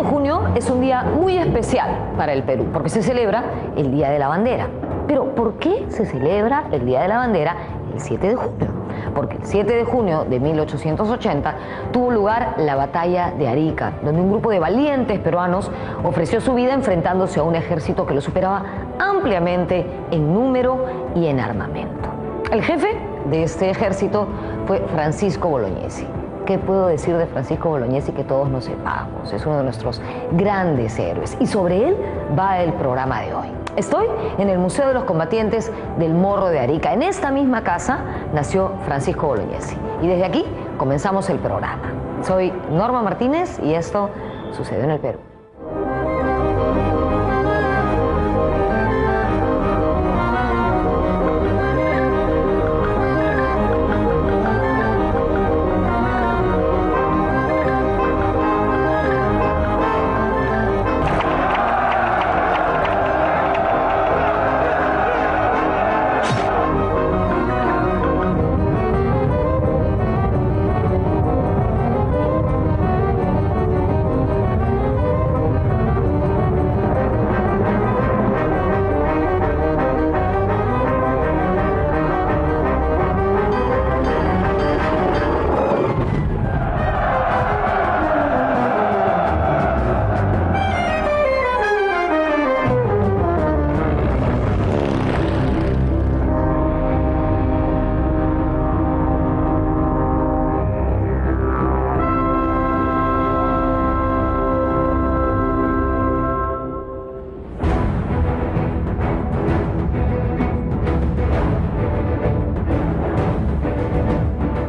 junio es un día muy especial para el Perú, porque se celebra el Día de la Bandera. Pero ¿por qué se celebra el Día de la Bandera el 7 de junio? Porque el 7 de junio de 1880 tuvo lugar la batalla de Arica, donde un grupo de valientes peruanos ofreció su vida enfrentándose a un ejército que lo superaba ampliamente en número y en armamento. El jefe de este ejército fue Francisco Bolognesi. ¿Qué puedo decir de Francisco Bolognesi que todos no sepamos? Es uno de nuestros grandes héroes y sobre él va el programa de hoy. Estoy en el Museo de los Combatientes del Morro de Arica. En esta misma casa nació Francisco Bolognesi y desde aquí comenzamos el programa. Soy Norma Martínez y esto sucedió en el Perú.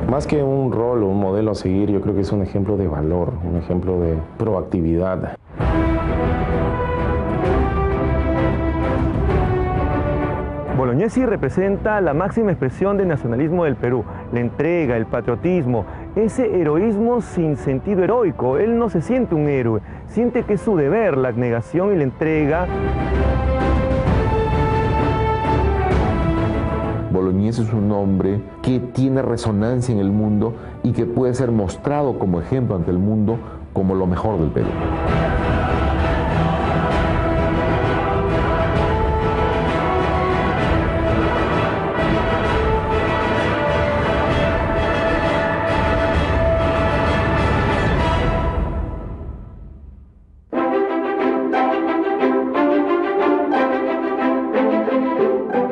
Más que un rol o un modelo a seguir, yo creo que es un ejemplo de valor, un ejemplo de proactividad. Bolognesi representa la máxima expresión del nacionalismo del Perú, la entrega, el patriotismo, ese heroísmo sin sentido heroico. Él no se siente un héroe, siente que es su deber, la abnegación y la entrega. Bolognesi es un hombre que tiene resonancia en el mundo y que puede ser mostrado como ejemplo ante el mundo como lo mejor del Perú.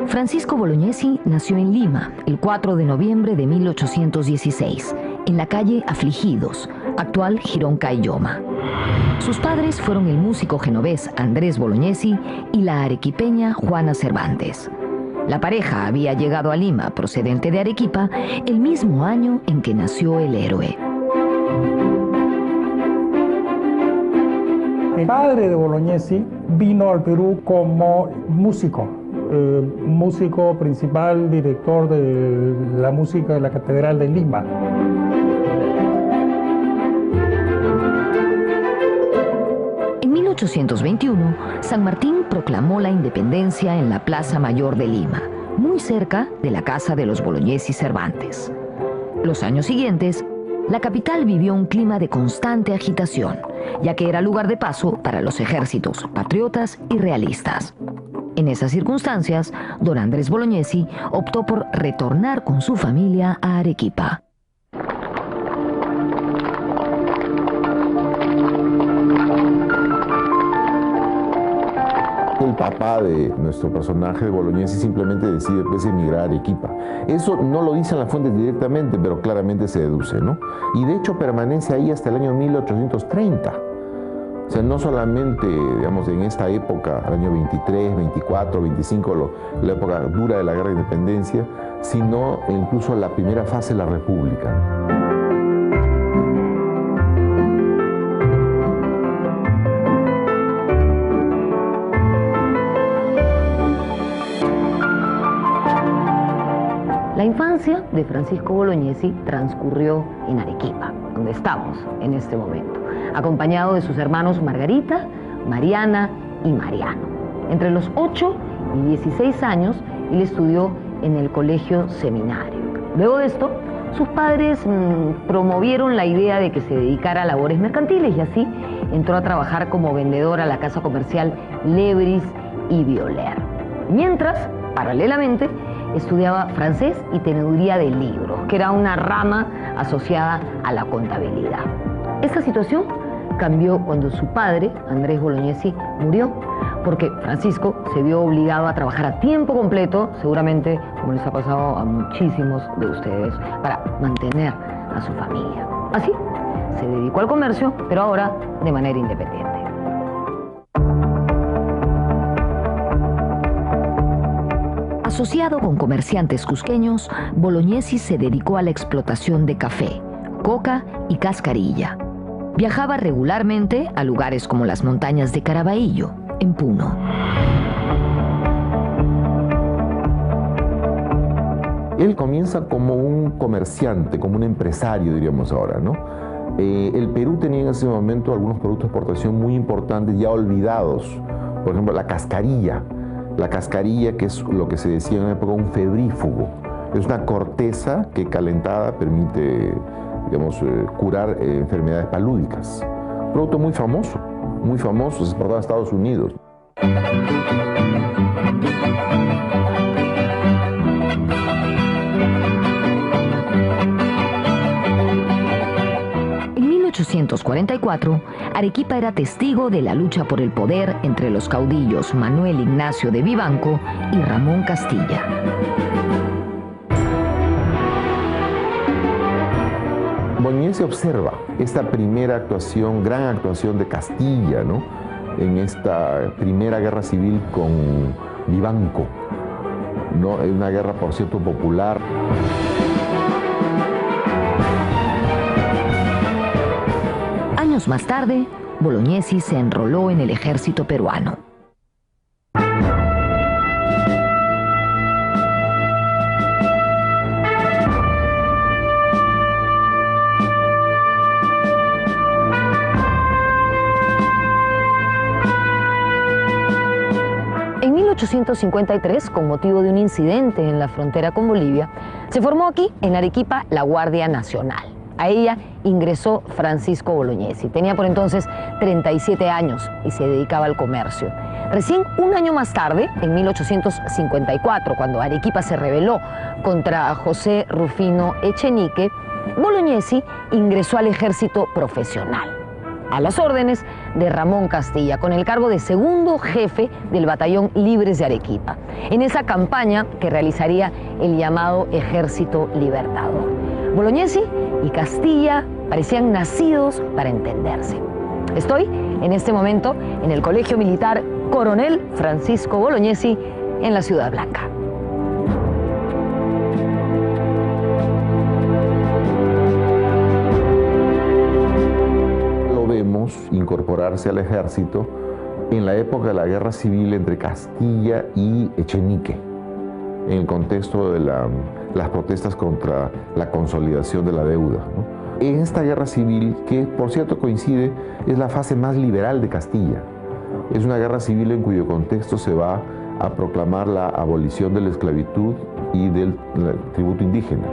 Francisco Bolognesi nació en Lima el 4 de noviembre de 1816, en la calle Afligidos, actual Girón Caylloma. Sus padres fueron el músico genovés Andrés Bolognesi y la arequipeña Juana Cervantes. La pareja había llegado a Lima procedente de Arequipa el mismo año en que nació el héroe. El padre de Bolognesi vino al Perú como músico. Músico principal, director de la música de la Catedral de Lima. En 1821, San Martín proclamó la independencia en la Plaza Mayor de Lima, muy cerca de la casa de los Bolognesi Cervantes. Los años siguientes, la capital vivió un clima de constante agitación, ya que era lugar de paso para los ejércitos patriotas y realistas. En esas circunstancias, don Andrés Bolognesi optó por retornar con su familia a Arequipa. El papá de nuestro personaje de Bolognesi simplemente decide pues emigrar a Arequipa. Eso no lo dicen las fuentes directamente, pero claramente se deduce, ¿no? Y de hecho permanece ahí hasta el año 1830. O sea, no solamente, digamos, en esta época, el año 23, 24, 25, la época dura de la Guerra de Independencia, sino incluso la primera fase de la República. La infancia de Francisco Bolognesi transcurrió en Arequipa, donde estamos en este momento, acompañado de sus hermanos Margarita, Mariana y Mariano. Entre los 8 y 16 años, él estudió en el Colegio Seminario. Luego de esto, sus padres promovieron la idea de que se dedicara a labores mercantiles y así entró a trabajar como vendedor a la casa comercial Lebris y Violer. Mientras, paralelamente, estudiaba francés y teneduría de libros, que era una rama asociada a la contabilidad. Esta situación cambió cuando su padre, Andrés Bolognesi, murió, porque Francisco se vio obligado a trabajar a tiempo completo, seguramente como les ha pasado a muchísimos de ustedes, para mantener a su familia. Así, se dedicó al comercio, pero ahora de manera independiente. Asociado con comerciantes cusqueños, Bolognesi se dedicó a la explotación de café, coca y cascarilla. Viajaba regularmente a lugares como las montañas de Caraballo, en Puno. Él comienza como un comerciante, como un empresario, diríamos ahora, ¿no? El Perú tenía en ese momento algunos productos de exportación muy importantes, ya olvidados. Por ejemplo, la cascarilla. La cascarilla, que es lo que se decía en una época un febrífugo. Es una corteza que calentada permite, digamos, curar enfermedades palúdicas. Un producto muy famoso, se exportaba a Estados Unidos. En 1844, Arequipa era testigo de la lucha por el poder entre los caudillos Manuel Ignacio de Vivanco y Ramón Castilla. Bolognesi observa esta primera actuación, gran actuación de Castilla, ¿no? En esta primera guerra civil con Vivanco, ¿no? Una guerra, por cierto, popular. Años más tarde, Bolognesi se enroló en el ejército peruano. En 1853, con motivo de un incidente en la frontera con Bolivia, se formó aquí, en Arequipa, la Guardia Nacional. A ella ingresó Francisco Bolognesi. Tenía por entonces 37 años y se dedicaba al comercio. Recién un año más tarde, en 1854, cuando Arequipa se rebeló contra José Rufino Echenique, Bolognesi ingresó al ejército profesional, a las órdenes de Ramón Castilla, con el cargo de segundo jefe del Batallón Libres de Arequipa, en esa campaña que realizaría el llamado Ejército Libertador. Bolognesi y Castilla parecían nacidos para entenderse. Estoy en este momento en el Colegio Militar Coronel Francisco Bolognesi en la Ciudad Blanca. Lo vemos incorporarse al ejército en la época de la guerra civil entre Castilla y Echenique, en el contexto de las protestas contra la consolidación de la deuda, ¿no? En esta guerra civil, que por cierto coincide, es la fase más liberal de Castilla. Es una guerra civil en cuyo contexto se va a proclamar la abolición de la esclavitud y del tributo indígena.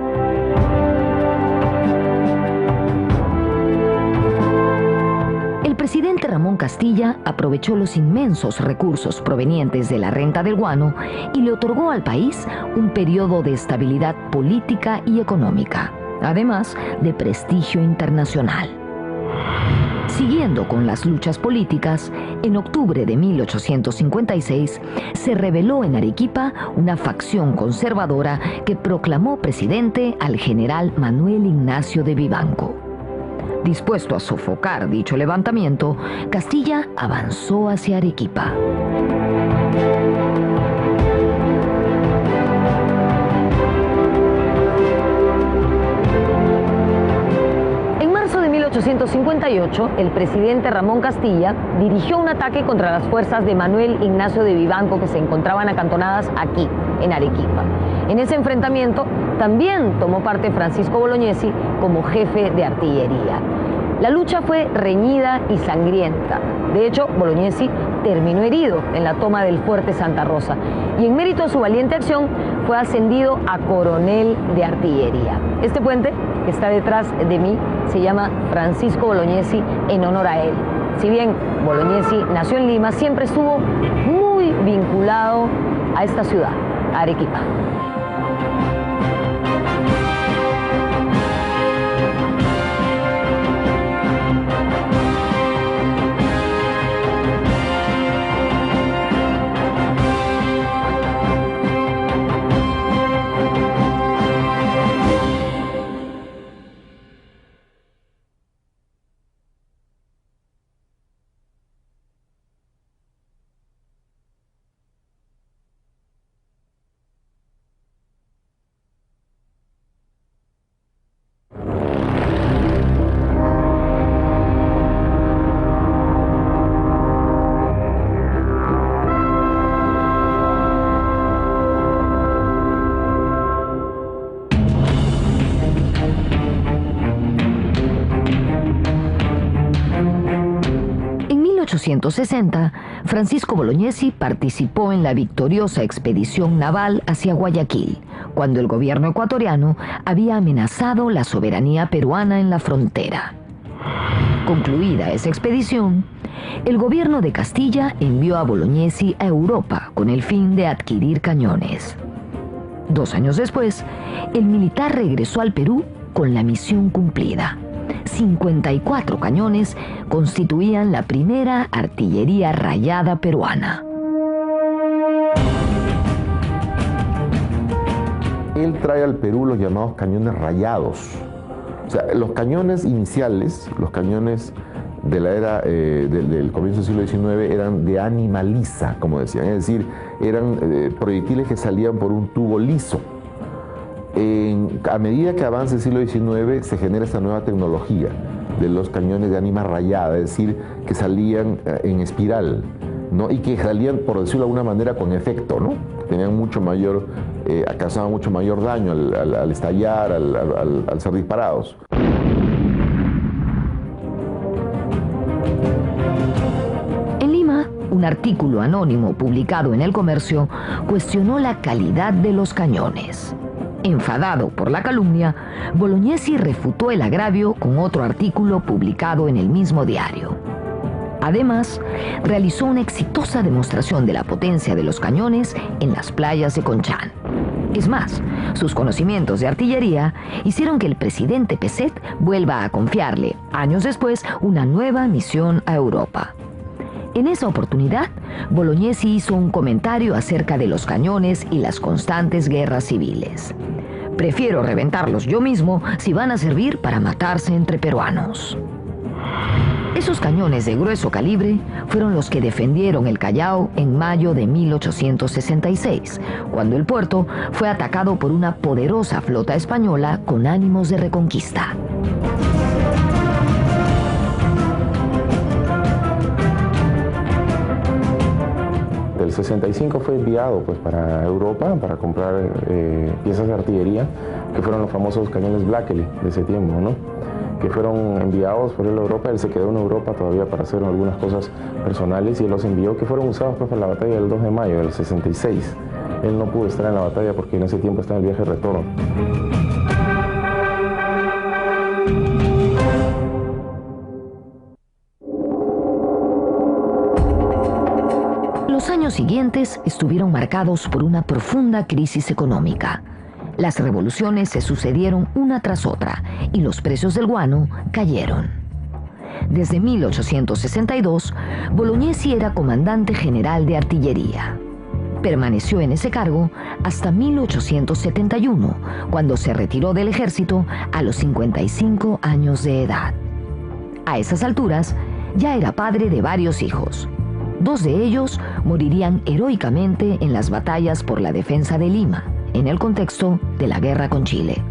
El presidente Ramón Castilla aprovechó los inmensos recursos provenientes de la renta del guano y le otorgó al país un periodo de estabilidad política y económica, además de prestigio internacional. Siguiendo con las luchas políticas, en octubre de 1856 se rebeló en Arequipa una facción conservadora que proclamó presidente al general Manuel Ignacio de Vivanco. Dispuesto a sofocar dicho levantamiento, Castilla avanzó hacia Arequipa. En marzo de 1858, el presidente Ramón Castilla dirigió un ataque contra las fuerzas de Manuel Ignacio de Vivanco que se encontraban acantonadas aquí, en Arequipa. En ese enfrentamiento también tomó parte Francisco Bolognesi como jefe de artillería. La lucha fue reñida y sangrienta. De hecho, Bolognesi terminó herido en la toma del fuerte Santa Rosa y en mérito a su valiente acción fue ascendido a coronel de artillería. Este puente que está detrás de mí se llama Francisco Bolognesi en honor a él. Si bien Bolognesi nació en Lima, siempre estuvo muy vinculado a esta ciudad, a Arequipa. En 1860, Francisco Bolognesi participó en la victoriosa expedición naval hacia Guayaquil, cuando el gobierno ecuatoriano había amenazado la soberanía peruana en la frontera. Concluida esa expedición, el gobierno de Castilla envió a Bolognesi a Europa con el fin de adquirir cañones. 2 años después, el militar regresó al Perú con la misión cumplida. 54 cañones constituían la primera artillería rayada peruana. Él trae al Perú los llamados cañones rayados. O sea, los cañones iniciales, los cañones de la era del comienzo del siglo XIX eran de ánima lisa, como decían, es decir, eran proyectiles que salían por un tubo liso. A medida que avanza el siglo XIX se genera esta nueva tecnología de los cañones de ánima rayada, es decir, que salían en espiral, ¿no? Y que salían, por decirlo de alguna manera, con efecto, ¿no? Tenían mucho mayor, causaban mucho mayor daño al estallar, al ser disparados. En Lima, un artículo anónimo publicado en El Comercio cuestionó la calidad de los cañones. Enfadado por la calumnia, Bolognesi refutó el agravio con otro artículo publicado en el mismo diario. Además, realizó una exitosa demostración de la potencia de los cañones en las playas de Conchán. Es más, sus conocimientos de artillería hicieron que el presidente Peset vuelva a confiarle, años después, una nueva misión a Europa. En esa oportunidad, Bolognesi hizo un comentario acerca de los cañones y las constantes guerras civiles. Prefiero reventarlos yo mismo si van a servir para matarse entre peruanos. Esos cañones de grueso calibre fueron los que defendieron el Callao en mayo de 1866, cuando el puerto fue atacado por una poderosa flota española con ánimos de reconquista. El 65 fue enviado pues, para Europa para comprar piezas de artillería, que fueron los famosos cañones Blackley de ese tiempo, ¿no? Que fueron enviados por él a Europa. Él se quedó en Europa todavía para hacer algunas cosas personales y él los envió, que fueron usados pues, para la batalla del 2 de mayo del 66. Él no pudo estar en la batalla porque en ese tiempo estaba en el viaje de retorno. Los años siguientes estuvieron marcados por una profunda crisis económica. Las revoluciones se sucedieron una tras otra y los precios del guano cayeron. Desde 1862, Bolognesi era comandante general de artillería. Permaneció en ese cargo hasta 1871, cuando se retiró del ejército a los 55 años de edad. A esas alturas, ya era padre de varios hijos. 2 de ellos morirían heroicamente en las batallas por la defensa de Lima, en el contexto de la guerra con Chile.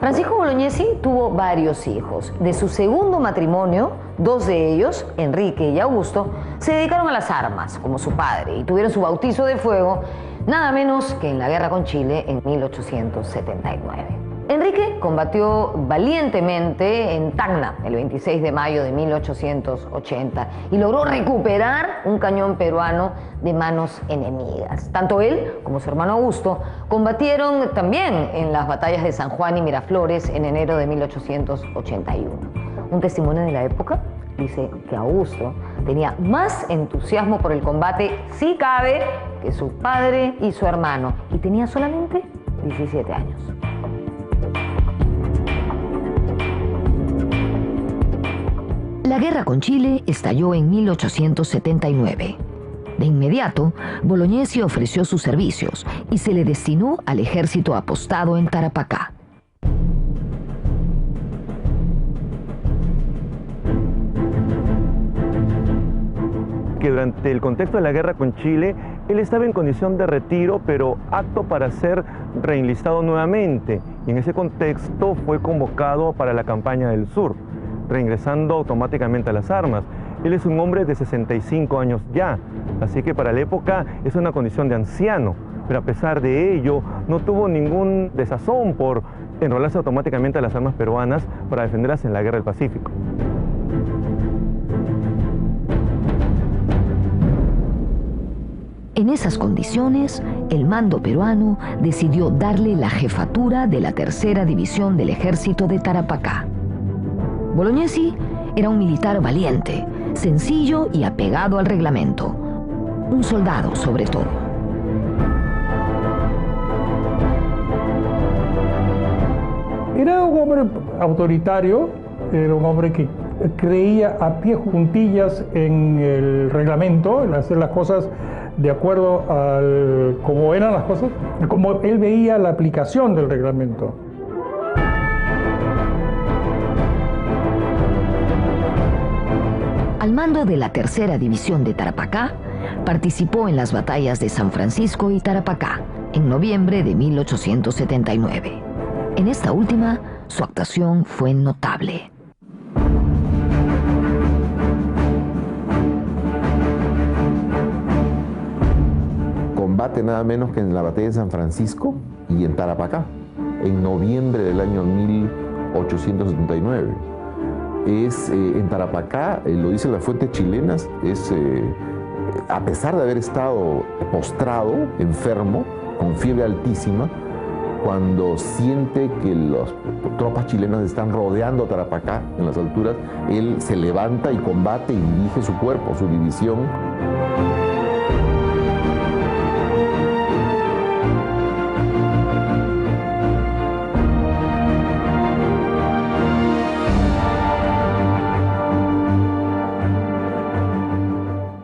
Francisco Bolognesi tuvo varios hijos. De su segundo matrimonio, 2 de ellos, Enrique y Augusto, se dedicaron a las armas, como su padre, y tuvieron su bautizo de fuego nada menos que en la guerra con Chile en 1879. Enrique combatió valientemente en Tacna el 26 de mayo de 1880 y logró recuperar un cañón peruano de manos enemigas. Tanto él como su hermano Augusto combatieron también en las batallas de San Juan y Miraflores en enero de 1881. Un testimonio de la época dice que Augusto tenía más entusiasmo por el combate, si cabe, que su padre y su hermano, y tenía solamente 17 años. La guerra con Chile estalló en 1879. De inmediato, Bolognesi ofreció sus servicios y se le destinó al ejército apostado en Tarapacá. Que durante el contexto de la guerra con Chile, él estaba en condición de retiro, pero apto para ser reenlistado nuevamente. Y en ese contexto fue convocado para la campaña del sur, reingresando automáticamente a las armas. Él es un hombre de 65 años ya, así que para la época es una condición de anciano, pero a pesar de ello no tuvo ningún desazón por enrolarse automáticamente a las armas peruanas para defenderlas en la Guerra del Pacífico. En esas condiciones, el mando peruano decidió darle la jefatura de la tercera división del ejército de Tarapacá. Bolognesi era un militar valiente, sencillo y apegado al reglamento. Un soldado, sobre todo. Era un hombre autoritario, era un hombre que creía a pie juntillas en el reglamento, en hacer las cosas de acuerdo a cómo eran las cosas, como él veía la aplicación del reglamento. Al mando de la tercera división de Tarapacá, participó en las batallas de San Francisco y Tarapacá en noviembre de 1879. En esta última, su actuación fue notable. Combate nada menos que en la batalla de San Francisco y en Tarapacá, en noviembre del año 1879. En Tarapacá, lo dicen las fuentes chilenas, a pesar de haber estado postrado, enfermo, con fiebre altísima, cuando siente que las tropas chilenas están rodeando Tarapacá en las alturas, él se levanta y combate y dirige su cuerpo, su división.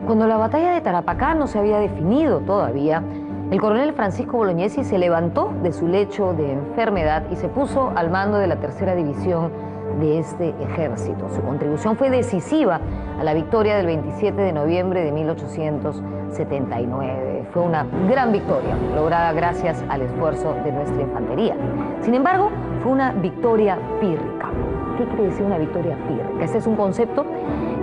Cuando la batalla de Tarapacá no se había definido todavía, el coronel Francisco Bolognesi se levantó de su lecho de enfermedad y se puso al mando de la tercera división de este ejército. Su contribución fue decisiva a la victoria del 27 de noviembre de 1879. Fue una gran victoria, lograda gracias al esfuerzo de nuestra infantería. Sin embargo, fue una victoria pírrica. ¿Qué quiere decir una victoria pírrica? Este es un concepto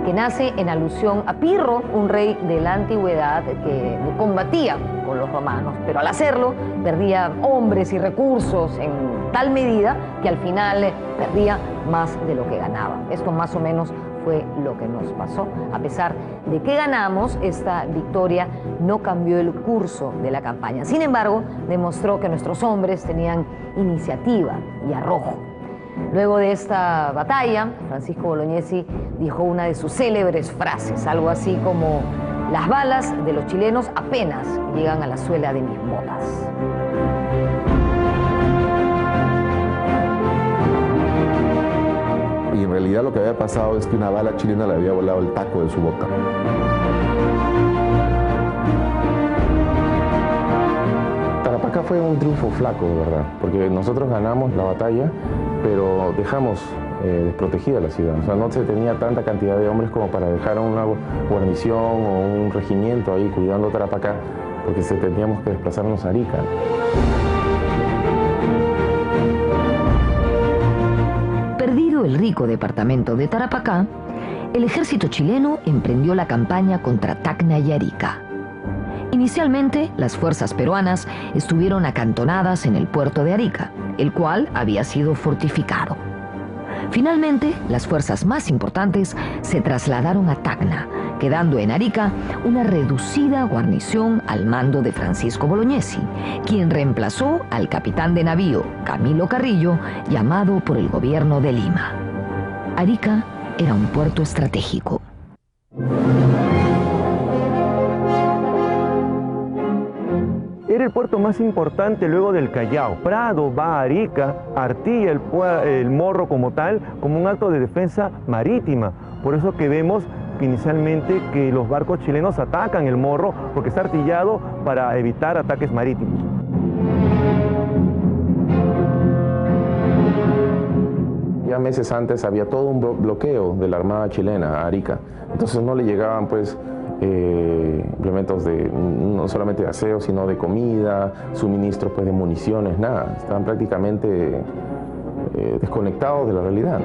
que nace en alusión a Pirro, un rey de la antigüedad que combatía con los romanos, pero al hacerlo perdía hombres y recursos en tal medida que al final perdía más de lo que ganaba. Esto más o menos fue lo que nos pasó. A pesar de que ganamos, esta victoria no cambió el curso de la campaña. Sin embargo, demostró que nuestros hombres tenían iniciativa y arrojo. Luego de esta batalla, Francisco Bolognesi dijo una de sus célebres frases, algo así como: las balas de los chilenos apenas llegan a la suela de mis botas. Y en realidad lo que había pasado es que una bala chilena le había volado el taco de su boca. Tarapacá fue un triunfo flaco, de verdad, porque nosotros ganamos la batalla, pero dejamos desprotegida la ciudad. O sea, no se tenía tanta cantidad de hombres como para dejar una guarnición o un regimiento ahí cuidando Tarapacá, porque teníamos que desplazarnos a Arica. Perdido el rico departamento de Tarapacá, el ejército chileno emprendió la campaña contra Tacna y Arica. Inicialmente, las fuerzas peruanas estuvieron acantonadas en el puerto de Arica, el cual había sido fortificado. Finalmente, las fuerzas más importantes se trasladaron a Tacna, quedando en Arica una reducida guarnición al mando de Francisco Bolognesi, quien reemplazó al capitán de navío Camilo Carrillo, llamado por el gobierno de Lima. Arica era un puerto estratégico. Era el puerto más importante luego del Callao. Prado va a Arica, artilla el Morro como tal, como un acto de defensa marítima. Por eso que vemos que inicialmente que los barcos chilenos atacan el Morro, porque está artillado para evitar ataques marítimos. Ya meses antes había todo un bloqueo de la Armada chilena a Arica, entonces no le llegaban pues implementos no solamente de aseo, sino de comida, suministros pues de municiones, nada. Estaban prácticamente desconectados de la realidad.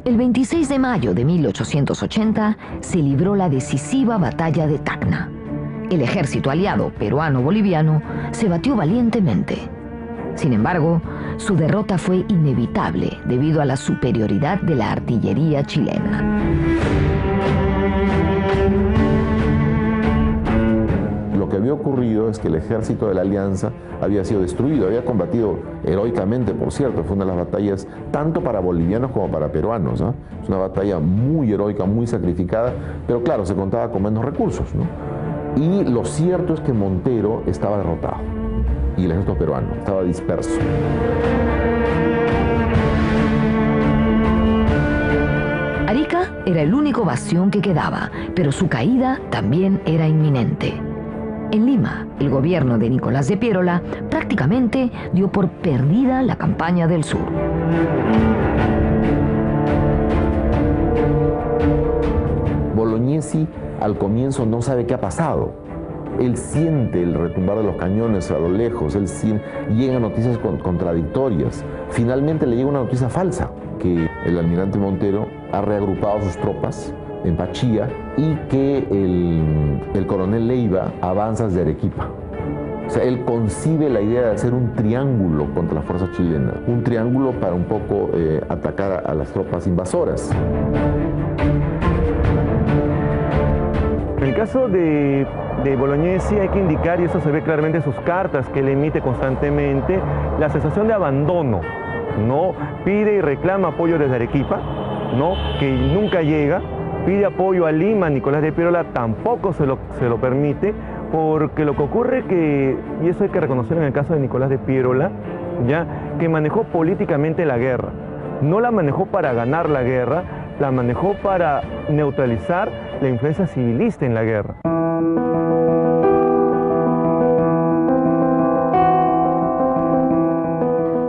El 26 de mayo de 1880 se libró la decisiva batalla de Tacna. El ejército aliado peruano-boliviano se batió valientemente. Sin embargo, su derrota fue inevitable debido a la superioridad de la artillería chilena. Lo que había ocurrido es que el ejército de la Alianza había sido destruido, había combatido heroicamente, por cierto, fue una de las batallas tanto para bolivianos como para peruanos, ¿no? Es una batalla muy heroica, muy sacrificada, pero claro, se contaba con menos recursos, ¿no? Y lo cierto es que Montero estaba derrotado y el ejército peruano estaba disperso. Arica era el único bastión que quedaba, pero su caída también era inminente. En Lima, el gobierno de Nicolás de Piérola prácticamente dio por perdida la campaña del sur. Bolognesi al comienzo no sabe qué ha pasado. Él siente el retumbar de los cañones a lo lejos, llegan noticias contradictorias. Finalmente le llega una noticia falsa, que el almirante Montero ha reagrupado sus tropas en Pachía y que el coronel Leiva avanza desde Arequipa. O sea, él concibe la idea de hacer un triángulo contra las fuerzas chilenas, un triángulo para un poco atacar a las tropas invasoras. En el caso de Bolognesi hay que indicar, y eso se ve claramente en sus cartas que él emite constantemente, la sensación de abandono, ¿no? Pide y reclama apoyo desde Arequipa, ¿no? Que nunca llega. Pide apoyo a Lima, Nicolás de Piérola tampoco se lo permite, porque lo que ocurre que, y eso hay que reconocer en el caso de Nicolás de Piérola, ya, que manejó políticamente la guerra. No la manejó para ganar la guerra, la manejó para neutralizar la influencia civilista en la guerra.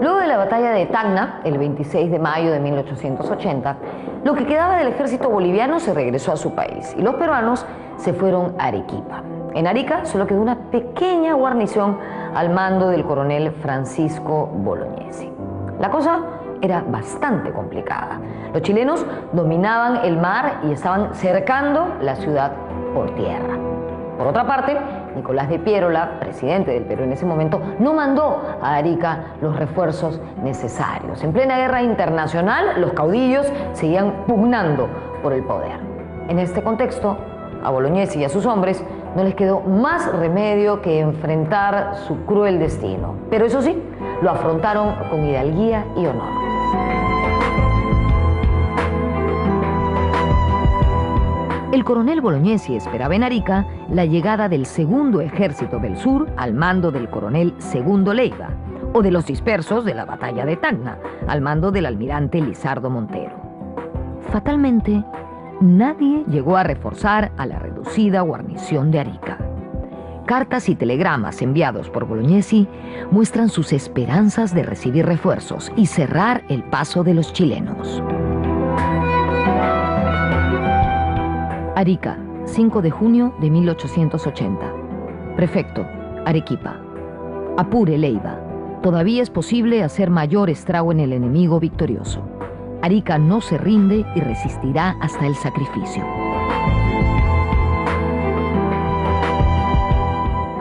Luego de la batalla de Tacna, el 26 de mayo de 1880, lo que quedaba del ejército boliviano se regresó a su país y los peruanos se fueron a Arequipa. En Arica solo quedó una pequeña guarnición al mando del coronel Francisco Bolognesi. La cosa era bastante complicada. Los chilenos dominaban el mar y estaban cercando la ciudad por tierra. Por otra parte, Nicolás de Piérola, presidente del Perú en ese momento, no mandó a Arica los refuerzos necesarios. En plena guerra internacional, los caudillos seguían pugnando por el poder. En este contexto, a Bolognesi y a sus hombres no les quedó más remedio que enfrentar su cruel destino. Pero eso sí, lo afrontaron con hidalguía y honor. El coronel Bolognesi esperaba en Arica la llegada del Segundo Ejército del Sur al mando del coronel Segundo Leiva, o de los dispersos de la batalla de Tacna, al mando del almirante Lizardo Montero. Fatalmente, nadie llegó a reforzar a la reducida guarnición de Arica. Cartas y telegramas enviados por Bolognesi muestran sus esperanzas de recibir refuerzos y cerrar el paso de los chilenos. Arica, 5 de junio de 1880. Prefecto, Arequipa. Apure, Leiva. Todavía es posible hacer mayor estrago en el enemigo victorioso. Arica no se rinde y resistirá hasta el sacrificio.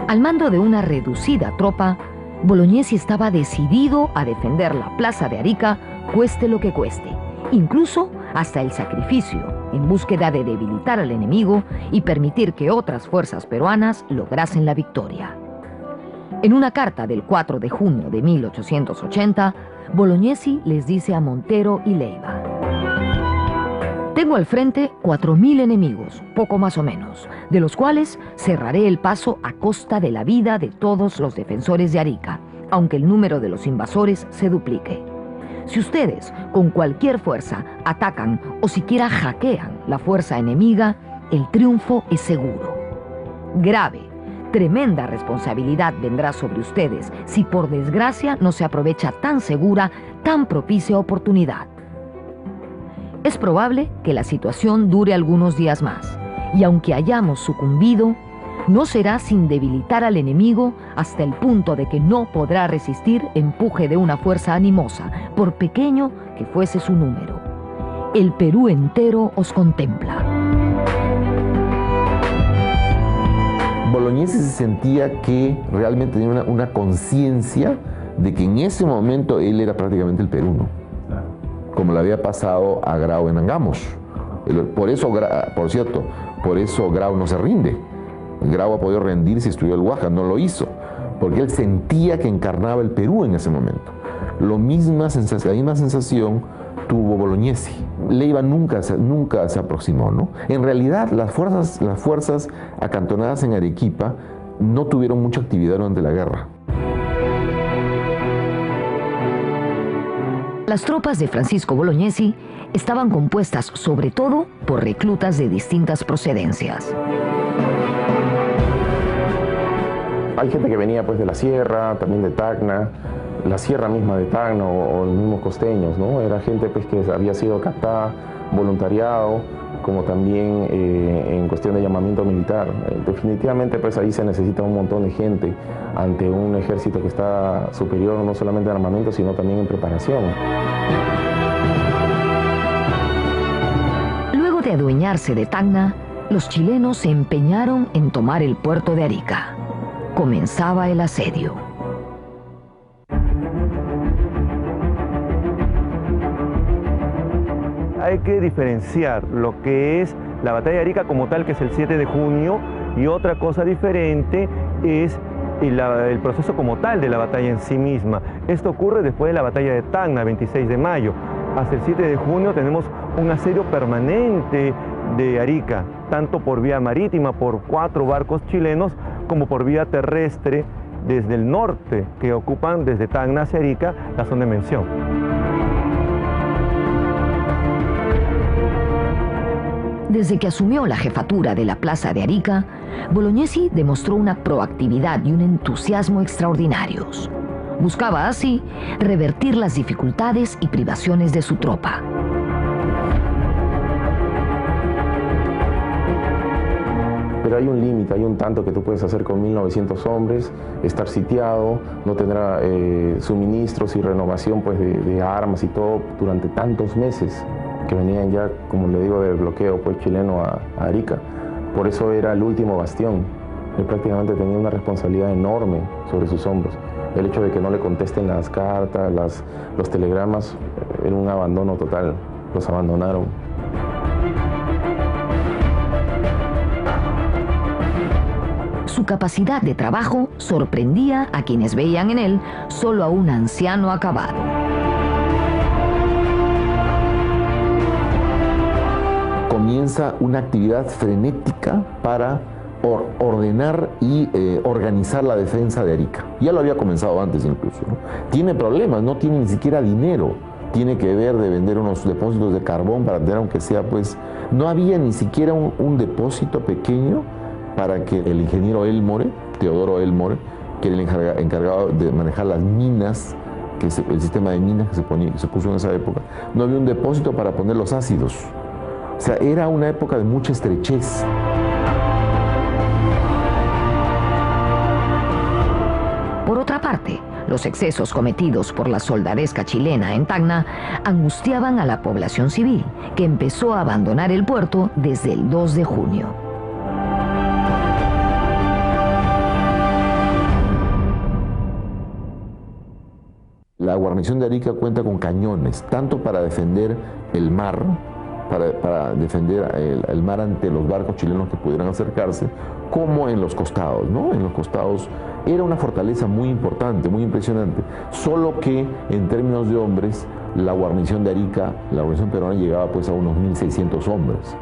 Al mando de una reducida tropa, Bolognesi estaba decidido a defender la plaza de Arica, cueste lo que cueste, incluso hasta el sacrificio, en búsqueda de debilitar al enemigo y permitir que otras fuerzas peruanas lograsen la victoria. En una carta del 4 de junio de 1880, Bolognesi les dice a Montero y Leiva: tengo al frente 4.000 enemigos, poco más o menos, de los cuales cerraré el paso a costa de la vida de todos los defensores de Arica, aunque el número de los invasores se duplique. Si ustedes, con cualquier fuerza, atacan o siquiera hackean la fuerza enemiga, el triunfo es seguro. Grave, tremenda responsabilidad vendrá sobre ustedes si por desgracia no se aprovecha tan segura, tan propicia oportunidad. Es probable que la situación dure algunos días más, y aunque hayamos sucumbido, no será sin debilitar al enemigo hasta el punto de que no podrá resistir empuje de una fuerza animosa, por pequeño que fuese su número. El Perú entero os contempla. Bolognesi se sentía que realmente tenía una conciencia de que en ese momento él era prácticamente el Perú, ¿no? Como le había pasado a Grau en Angamos. Por eso, por cierto, por eso Grau no se rinde. Grau ha podido rendirse y destruyó el Huasca, no lo hizo, porque él sentía que encarnaba el Perú en ese momento. La misma sensación tuvo Bolognesi. Leiva nunca se aproximó, ¿no? En realidad, las fuerzas acantonadas en Arequipa no tuvieron mucha actividad durante la guerra. Las tropas de Francisco Bolognesi estaban compuestas sobre todo por reclutas de distintas procedencias. Hay gente que venía pues de la sierra, también de Tacna, la sierra misma de Tacna o los mismos costeños, ¿no? Era gente pues que había sido captada, voluntariado, como también en cuestión de llamamiento militar. Definitivamente pues ahí se necesita un montón de gente ante un ejército que está superior no solamente en armamento, sino también en preparación. Luego de adueñarse de Tacna, los chilenos se empeñaron en tomar el puerto de Arica. Comenzaba el asedio. Hay que diferenciar lo que es la batalla de Arica como tal, que es el 7 de junio, y otra cosa diferente es el proceso como tal de la batalla en sí misma. Esto ocurre después de la batalla de Tacna, 26 de mayo. Hasta el 7 de junio tenemos un asedio permanente de Arica, tanto por vía marítima, por 4 barcos chilenos, como por vía terrestre desde el norte, que ocupan desde Tacna hacia Arica la zona de mención. Desde que asumió la jefatura de la plaza de Arica, Bolognesi demostró una proactividad y un entusiasmo extraordinarios. Buscaba así revertir las dificultades y privaciones de su tropa. Pero hay un límite, hay un tanto que tú puedes hacer con 1.900 hombres, estar sitiado, no tendrá suministros y renovación pues, de armas y todo durante tantos meses que venían ya, como le digo, del bloqueo pues, chileno a Arica. Por eso era el último bastión. Él prácticamente tenía una responsabilidad enorme sobre sus hombros. El hecho de que no le contesten las cartas, los telegramas, era un abandono total. Los abandonaron. Su capacidad de trabajo sorprendía a quienes veían en él solo a un anciano acabado. Comienza comienza una actividad frenética para ordenar y organizar la defensa de Arica. Ya lo había comenzado antes incluso, ¿no? Tiene problemas, no tiene ni siquiera dinero. Tiene que ver de vender unos depósitos de carbón para tener, aunque sea, pues, no había ni siquiera un depósito pequeño para que el ingeniero Elmore, Teodoro Elmore, que era el encargado de manejar las minas, el sistema de minas que se puso en esa época, no había un depósito para poner los ácidos. O sea, era una época de mucha estrechez. Por otra parte, los excesos cometidos por la soldadesca chilena en Tacna angustiaban a la población civil, que empezó a abandonar el puerto desde el 2 de junio. La guarnición de Arica cuenta con cañones, tanto para defender el mar, para defender el mar ante los barcos chilenos que pudieran acercarse, como en los costados, ¿no? En los costados era una fortaleza muy importante, muy impresionante, solo que en términos de hombres, la guarnición de Arica, la guarnición peruana llegaba pues a unos 1.600 hombres,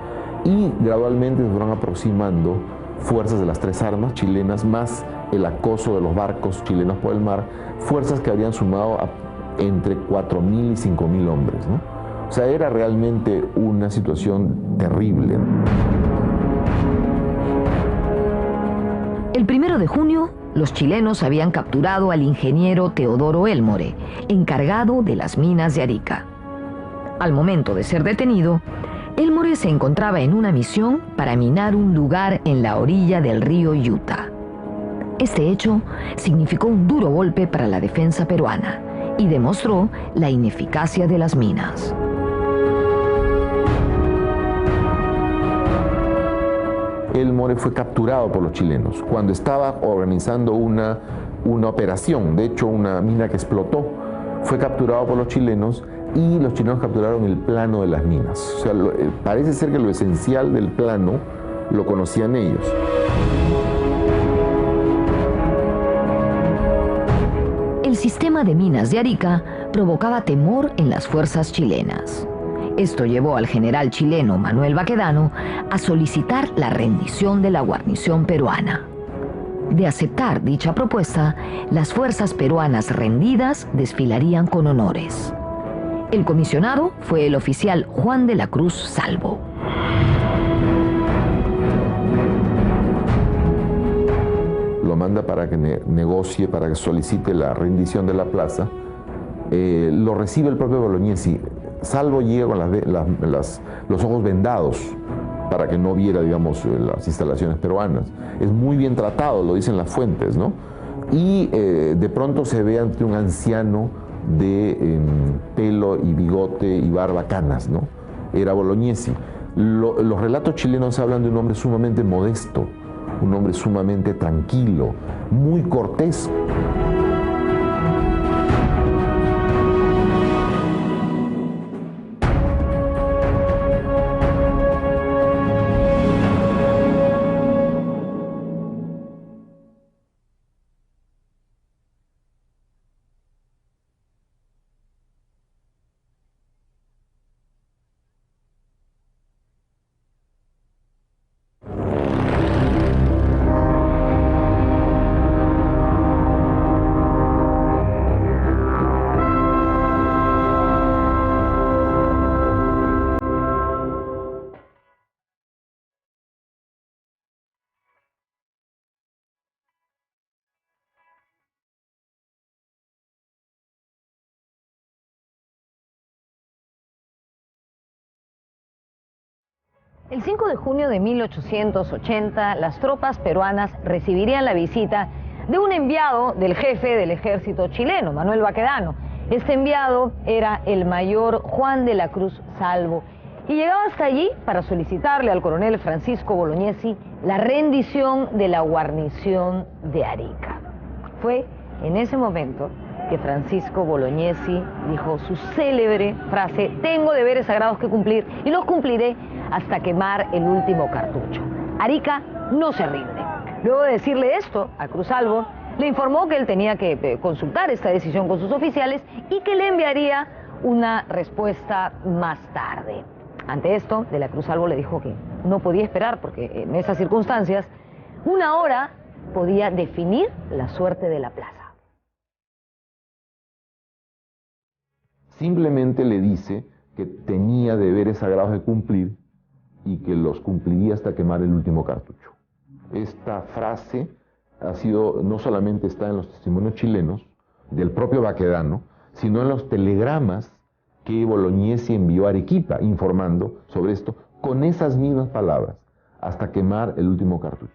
y gradualmente se fueron aproximando fuerzas de las tres armas chilenas, más el acoso de los barcos chilenos por el mar, fuerzas que habrían sumado entre 4.000 y 5.000 hombres, ¿no? O sea, era realmente una situación terrible. El 1 de junio, los chilenos habían capturado al ingeniero Teodoro Elmore, encargado de las minas de Arica. Al momento de ser detenido, Elmore se encontraba en una misión para minar un lugar en la orilla del río Utah. Este hecho significó un duro golpe para la defensa peruana y demostró la ineficacia de las minas. Elmore fue capturado por los chilenos cuando estaba organizando una operación, de hecho una mina que explotó. Fue capturado por los chilenos y los chilenos capturaron el plano de las minas. O sea, parece ser que lo esencial del plano lo conocían ellos. El sistema de minas de Arica provocaba temor en las fuerzas chilenas. Esto llevó al general chileno Manuel Baquedano a solicitar la rendición de la guarnición peruana. De aceptar dicha propuesta, las fuerzas peruanas rendidas desfilarían con honores. El comisionado fue el oficial Juan de la Cruz Salvo. Lo manda para que negocie, para que solicite la rendición de la plaza. Lo recibe el propio Bolognesi. Salvo llega con los ojos vendados para que no viera, digamos, las instalaciones peruanas. Es muy bien tratado, lo dicen las fuentes, ¿no? Y de pronto se ve ante un anciano de pelo y bigote y barba canas, ¿no? Era Bolognesi. Los relatos chilenos hablan de un hombre sumamente modesto, un hombre sumamente tranquilo, muy cortés. El 5 de junio de 1880, las tropas peruanas recibirían la visita de un enviado del jefe del ejército chileno, Manuel Baquedano. Este enviado era el mayor Juan de la Cruz Salvo y llegaba hasta allí para solicitarle al coronel Francisco Bolognesi la rendición de la guarnición de Arica. Fue en ese momento que Francisco Bolognesi dijo su célebre frase: tengo deberes sagrados que cumplir y los cumpliré hasta quemar el último cartucho. Arica no se rinde. Luego de decirle esto a Cruz Salvo, le informó que él tenía que consultar esta decisión con sus oficiales y que le enviaría una respuesta más tarde. Ante esto, De la Cruz Salvo le dijo que no podía esperar porque en esas circunstancias, una hora podía definir la suerte de la plaza. Simplemente le dice que tenía deberes sagrados de cumplir y que los cumpliría hasta quemar el último cartucho. Esta frase ha sido, no solamente está en los testimonios chilenos del propio Baquedano, sino en los telegramas que Bolognesi envió a Arequipa informando sobre esto con esas mismas palabras, hasta quemar el último cartucho.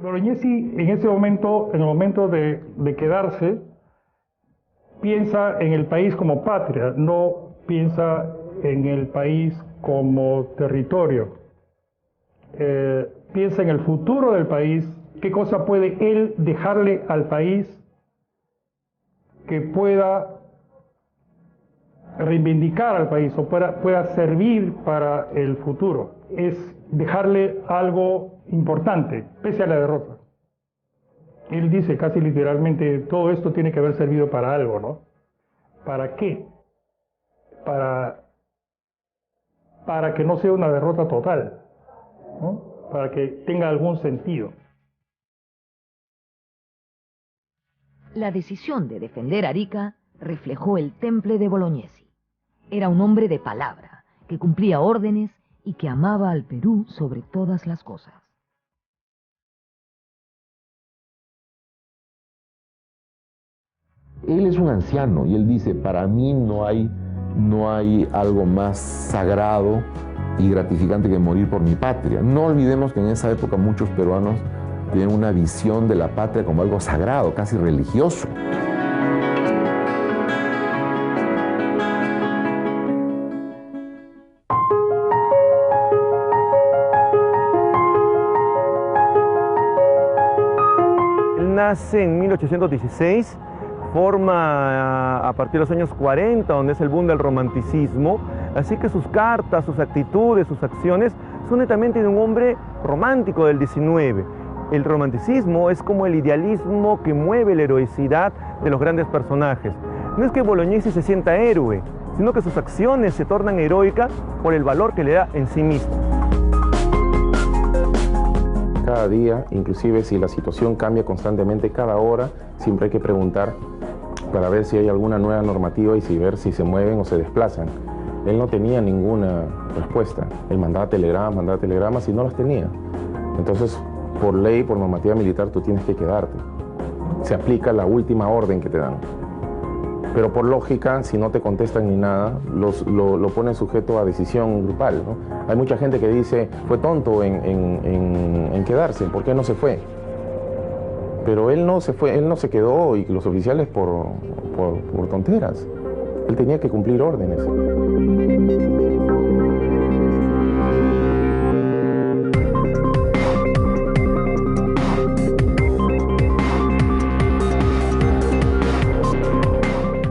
Bolognesi en ese momento, en el momento de quedarse, piensa en el país como patria, no piensa en el país como territorio. Piensa en el futuro del país, qué cosa puede él dejarle al país que pueda reivindicar al país o pueda servir para el futuro. Es dejarle algo importante, pese a la derrota. Él dice casi literalmente, todo esto tiene que haber servido para algo, ¿no? ¿Para qué? Para que no sea una derrota total, ¿no? Para que tenga algún sentido. La decisión de defender Arica reflejó el temple de Bolognesi. Era un hombre de palabra, que cumplía órdenes y que amaba al Perú sobre todas las cosas. Él es un anciano y él dice, para mí no hay algo más sagrado y gratificante que morir por mi patria. No olvidemos que en esa época muchos peruanos tienen una visión de la patria como algo sagrado, casi religioso. Él nace en 1816, forma a partir de los años 40, donde es el boom del romanticismo, así que sus cartas, sus actitudes, sus acciones son netamente de un hombre romántico del 19. El romanticismo es como el idealismo que mueve la heroicidad de los grandes personajes. No es que Bolognesi se sienta héroe, sino que sus acciones se tornan heroicas por el valor que le da en sí mismo. Cada día, inclusive si la situación cambia constantemente, cada hora, siempre hay que preguntar para ver si hay alguna nueva normativa y ver si se mueven o se desplazan. Él no tenía ninguna respuesta. Él mandaba telegramas y no las tenía. Entonces, por ley, por normativa militar, tú tienes que quedarte. Se aplica la última orden que te dan. Pero por lógica, si no te contestan ni nada, lo ponen sujeto a decisión grupal, ¿no? Hay mucha gente que dice, fue tonto en quedarse, ¿por qué no se fue? Pero él no se fue, él no se quedó, y los oficiales por tonteras. Él tenía que cumplir órdenes.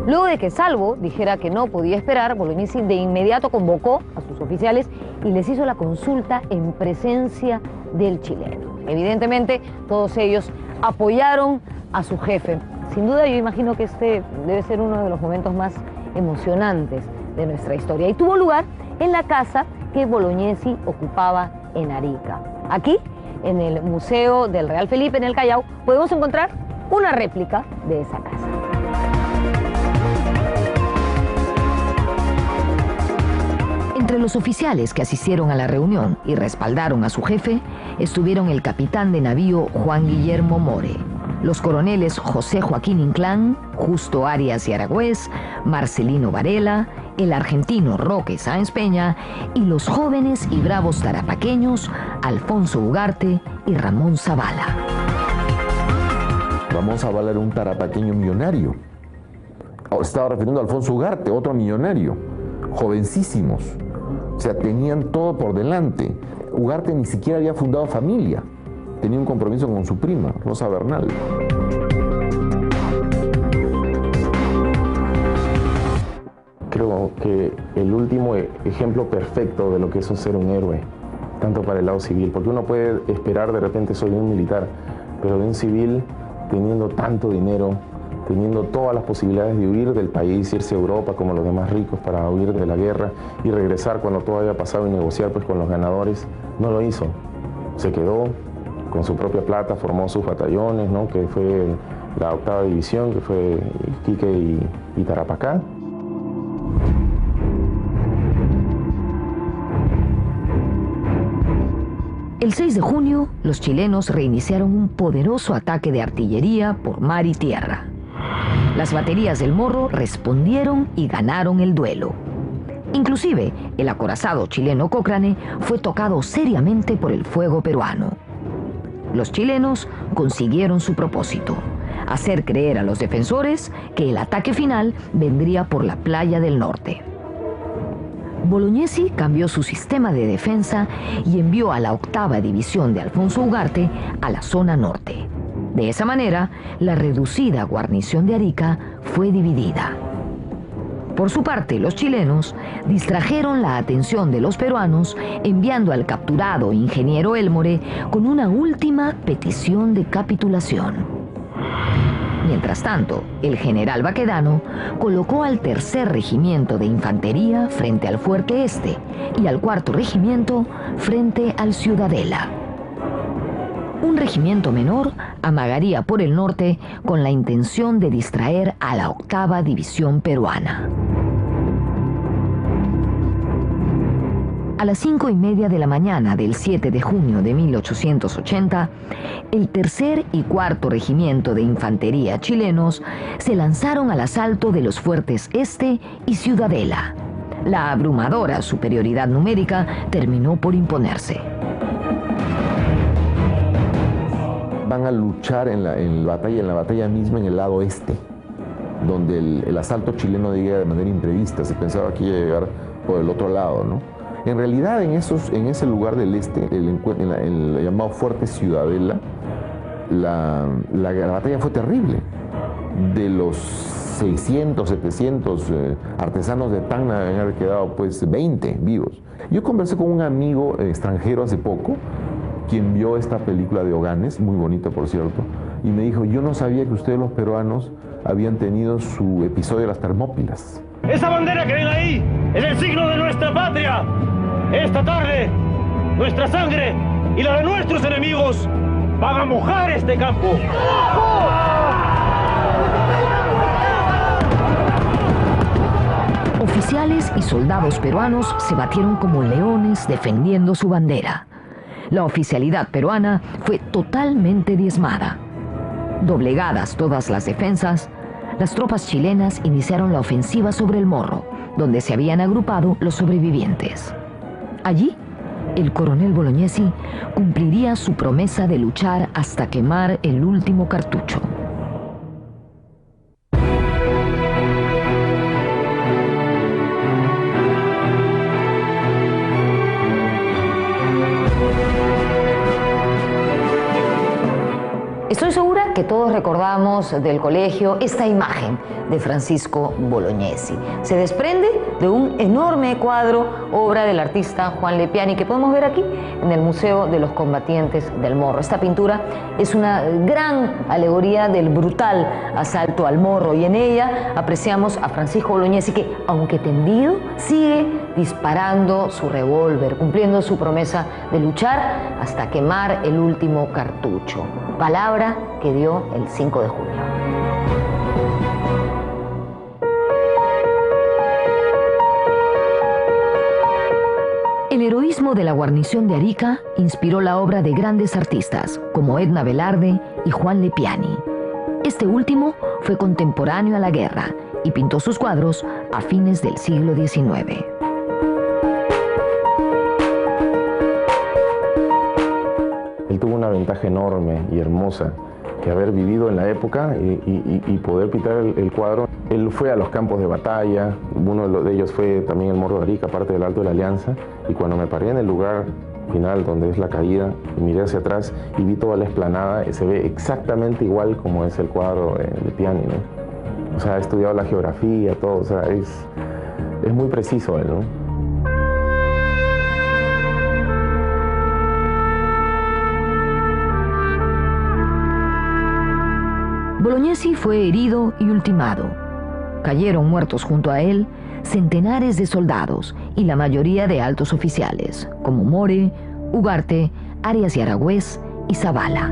Luego de que Salvo dijera que no podía esperar, Bolognesi de inmediato convocó a sus oficiales y les hizo la consulta en presencia del chileno. Evidentemente, todos ellos apoyaron a su jefe. Sin duda, yo imagino que este debe ser uno de los momentos más emocionantes de nuestra historia. Y tuvo lugar en la casa que Bolognesi ocupaba en Arica. Aquí, en el Museo del Real Felipe, en el Callao, podemos encontrar una réplica de esa casa. Entre los oficiales que asistieron a la reunión y respaldaron a su jefe, estuvieron el capitán de navío Juan Guillermo More, los coroneles José Joaquín Inclán, Justo Arias y Aragüez, Marcelino Varela, el argentino Roque Sáenz Peña y los jóvenes y bravos tarapaqueños Alfonso Ugarte y Ramón Zavala. Ramón Zavala era un tarapaqueño millonario. Estaba refiriendo a Alfonso Ugarte, otro millonario, jovencísimos. O sea, tenían todo por delante. Ugarte ni siquiera había fundado familia. Tenía un compromiso con su prima, Rosa Bernal. Creo que el último ejemplo perfecto de lo que es ser un héroe, tanto para el lado civil, porque uno puede esperar de repente soy un militar, pero de un civil teniendo tanto dinero, teniendo todas las posibilidades de huir del país, irse a Europa como los demás ricos para huir de la guerra y regresar cuando todo había pasado y negociar pues con los ganadores, no lo hizo. Se quedó con su propia plata, formó sus batallones, ¿no? Que fue la 8ª división, que fue Iquique y Tarapacá. El 6 de junio, los chilenos reiniciaron un poderoso ataque de artillería por mar y tierra. Las baterías del Morro respondieron y ganaron el duelo. Inclusive, el acorazado chileno Cochrane fue tocado seriamente por el fuego peruano. Los chilenos consiguieron su propósito: hacer creer a los defensores que el ataque final vendría por la playa del norte. Bolognesi cambió su sistema de defensa y envió a la 8ª división de Alfonso Ugarte a la zona norte. De esa manera, la reducida guarnición de Arica fue dividida. Por su parte, los chilenos distrajeron la atención de los peruanos enviando al capturado ingeniero Elmore con una última petición de capitulación. Mientras tanto, el general Baquedano colocó al 3er Regimiento de Infantería frente al Fuerte Este y al 4º Regimiento frente al Ciudadela. Un regimiento menor amagaría por el norte con la intención de distraer a la 8ª División peruana. A las 5:30 de la mañana del 7 de junio de 1880, el 3er y 4º Regimiento de Infantería chilenos se lanzaron al asalto de los fuertes Este y Ciudadela. La abrumadora superioridad numérica terminó por imponerse. Van a luchar en la batalla misma en el lado este, donde el asalto chileno llega de manera imprevista. Se pensaba que iba a llegar por el otro lado, ¿no? En realidad, en ese lugar del este, el llamado Fuerte Ciudadela, la batalla fue terrible. De los 600, 700 artesanos de Tacna habían quedado pues 20 vivos. Yo conversé con un amigo extranjero hace poco, quien vio esta película de Oganes, muy bonita por cierto, y me dijo: yo no sabía que ustedes los peruanos habían tenido su episodio de las Termópilas. Esa bandera que ven ahí es el signo de nuestra patria. Esta tarde, nuestra sangre y la de nuestros enemigos van a mojar este campo. Oficiales y soldados peruanos se batieron como leones defendiendo su bandera. La oficialidad peruana fue totalmente diezmada. Doblegadas todas las defensas, las tropas chilenas iniciaron la ofensiva sobre el Morro, donde se habían agrupado los sobrevivientes. Allí, el coronel Bolognesi cumpliría su promesa de luchar hasta quemar el último cartucho. Estoy segura que todos recordamos del colegio esta imagen de Francisco Bolognesi. Se desprende de un enorme cuadro, obra del artista Juan Lepiani, que podemos ver aquí en el Museo de los Combatientes del Morro. Esta pintura es una gran alegoría del brutal asalto al Morro y en ella apreciamos a Francisco Bolognesi que, aunque tendido, sigue disparando su revólver, cumpliendo su promesa de luchar hasta quemar el último cartucho. Palabra que dio el 5 de junio. El heroísmo de la guarnición de Arica inspiró la obra de grandes artistas como Edna Velarde y Juan Lepiani. Este último fue contemporáneo a la guerra y pintó sus cuadros a fines del siglo XIX. Él tuvo una ventaja enorme y hermosa, que haber vivido en la época y poder pintar el cuadro. Él fue a los campos de batalla, uno de ellos fue también el Morro de Arica, parte del Alto de la Alianza, y cuando me paré en el lugar final donde es la caída y miré hacia atrás y vi toda la explanada, se ve exactamente igual como es el cuadro de Lepiani, ¿no? O sea, ha estudiado la geografía, todo, o sea, es muy preciso él, ¿no? Bolognesi fue herido y ultimado. Cayeron muertos junto a él centenares de soldados y la mayoría de altos oficiales, como More, Ugarte, Arias y Aragüez y Zavala.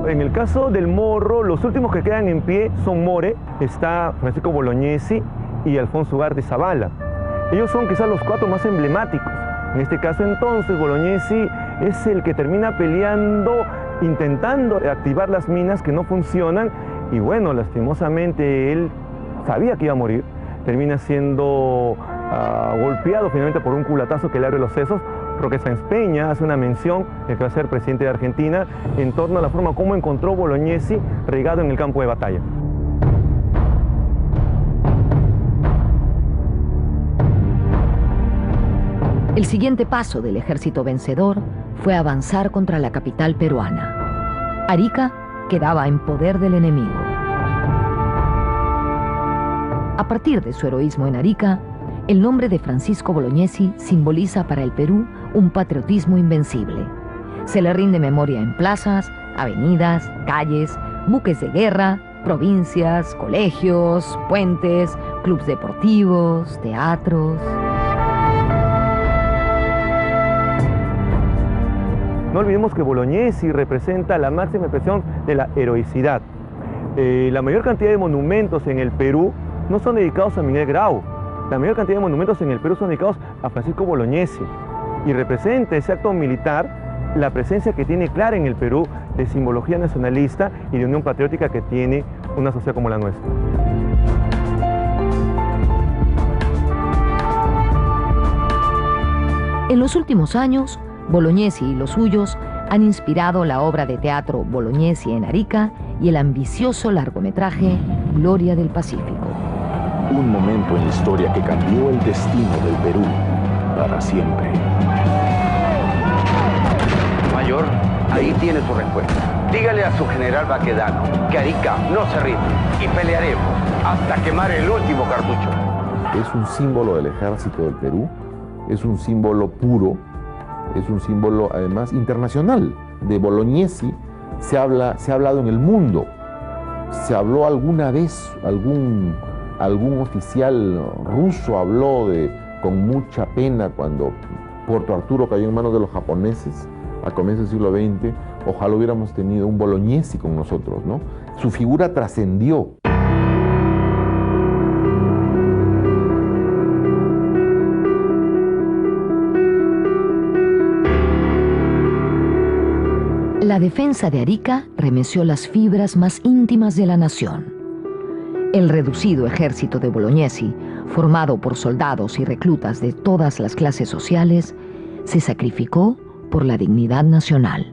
En el caso del Morro, los últimos que quedan en pie son More, está Francisco Bolognesi y Alfonso Ugarte y Zavala. Ellos son quizás los 4 más emblemáticos. En este caso entonces Bolognesi es el que termina peleando, intentando activar las minas que no funcionan, y bueno, lastimosamente él sabía que iba a morir, termina siendo golpeado finalmente por un culatazo que le abre los sesos. Roque Sáenz Peña hace una mención, el que va a ser presidente de Argentina, en torno a la forma como encontró Bolognesi regado en el campo de batalla. El siguiente paso del ejército vencedor fue avanzar contra la capital peruana. Arica quedaba en poder del enemigo. A partir de su heroísmo en Arica, el nombre de Francisco Bolognesi simboliza para el Perú un patriotismo invencible. Se le rinde memoria en plazas, avenidas, calles, buques de guerra, provincias, colegios, puentes, clubes deportivos, teatros. No olvidemos que Bolognesi representa la máxima expresión de la heroicidad. La mayor cantidad de monumentos en el Perú no son dedicados a Miguel Grau. La mayor cantidad de monumentos en el Perú son dedicados a Francisco Bolognesi. Y representa ese acto militar la presencia que tiene clara en el Perú de simbología nacionalista y de unión patriótica que tiene una sociedad como la nuestra. En los últimos años, Bolognesi y los suyos han inspirado la obra de teatro Bolognesi en Arica y el ambicioso largometraje Gloria del Pacífico. Un momento en la historia que cambió el destino del Perú para siempre. Mayor, ahí tiene su respuesta. Dígale a su general Baquedano que Arica no se rinde y pelearemos hasta quemar el último cartucho. Es un símbolo del ejército del Perú, es un símbolo puro, es un símbolo además internacional. De Bolognesi se ha hablado en el mundo. Se habló alguna vez, algún oficial ruso habló con mucha pena cuando Puerto Arturo cayó en manos de los japoneses a comienzos del siglo XX. Ojalá hubiéramos tenido un Bolognesi con nosotros, ¿no? Su figura trascendió. La defensa de Arica remeció las fibras más íntimas de la nación. El reducido ejército de Bolognesi, formado por soldados y reclutas de todas las clases sociales, se sacrificó por la dignidad nacional.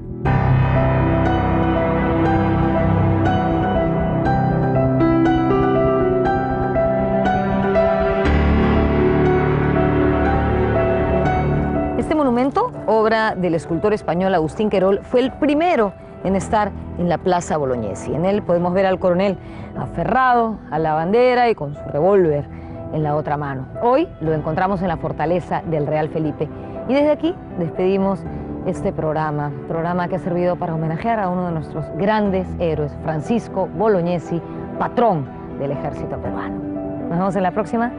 Este monumento, obra del escultor español Agustín Querol, fue el primero en estar en la Plaza Bolognesi. En él podemos ver al coronel aferrado a la bandera y con su revólver en la otra mano. Hoy lo encontramos en la fortaleza del Real Felipe. Y desde aquí despedimos este programa que ha servido para homenajear a uno de nuestros grandes héroes, Francisco Bolognesi, patrón del ejército peruano. Nos vemos en la próxima.